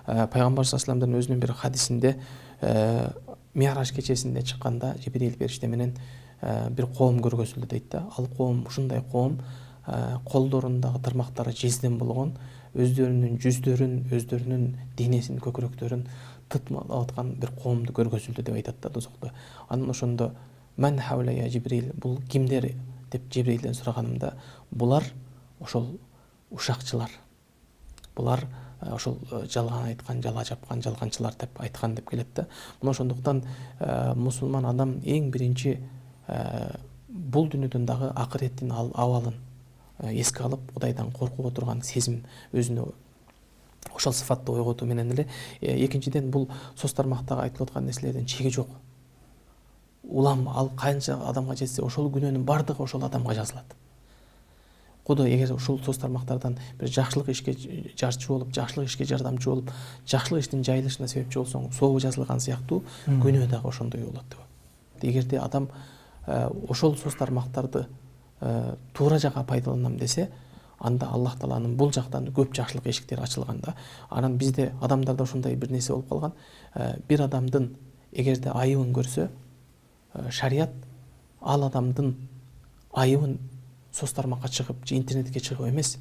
Пайгамбар саллаллаху алейхи өзүнүн бир хадисинде Ми'раж кечесинде чыкканда Жибрил периште менен бир коом көргөзүлдү дейт да. Ал коом ушундай коом колдорундагы тырмактары жезден болгон, өздөрүнүн жүздөрүн, өздөрүнүн денесин, көкүрөктөрүн тытмалап аткан бир коомду көргөзүлдү деп айтат да дозокто. Анан ошондо "Ман хаула я Жибрил", бул кимдер деп Жибрилден сураганымда, булар ошол ушакчылар. Булар ошол жалган айткан, жала жапкан жалганчылар деп айткан деп келет да. Мына ошондуктан мусулман адам эң биринчи бул дүйнөдөн дагы акыреттин абалын эске алып, Кудайдан коркуп отурган сезим өзүнө ошол сыфатты ойготуу менен эле экинчиден бул соц тармактагы айтылып аткан нерселердин чеги жок. Улам ал канча адамга жетсе, ошол күнөөнүн бардыгы ошол адамга жазылат. Кудай эгер ушул соц тармактардан бир жакшылык ишке жарчы болуп, жакшылык ишке жардамчы болуп, жакшылык иштин жайылышына себепчи болсоң, сообу жазылган сыяктуу күнөө дагы ошондой болот деп. Эгерде адам ошол соц тармактарды туура жака пайдаланам десе, анда Аллах Тааланын бул жактан көп жакшылык эшиктери ачылган да. Анан бизде адамдарда ушундай бир нерсе болуп калган. Бир адамдын эгерде айыбын көрсө, шарият ал адамдын айыбын соц тармакка чыгып же интернетке чыгып эмес,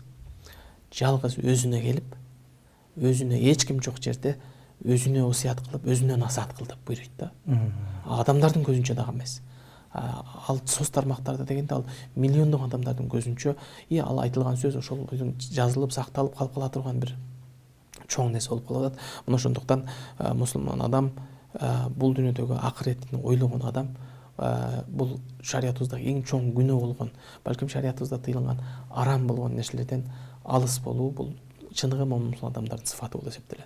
жалгыз өзүнө келип, өзүнө эч ким жок жерде өзүнө осуят кылып, өзүнө насаат кыл деп буйруйт да. Адамдардын көзүнчө дагы эмес. Ал соц тармактарда дегенде ал миллиондогон адамдардын көзүнчө ал айтылган сөз ошол жазылып, сакталып кала турган бир чоң нерсе болуп калып атат. Мына ошондуктан мусулман адам, бул дүйнөдөгү акыретин ойлогон адам, бул шариятыбызда эң чоң күнөө болгон, балким шариятыбызда тыйылган арам болгон нерселерден алыс болуу, бул чыныгы момун адамдардын сыфаты болуп эсептелет.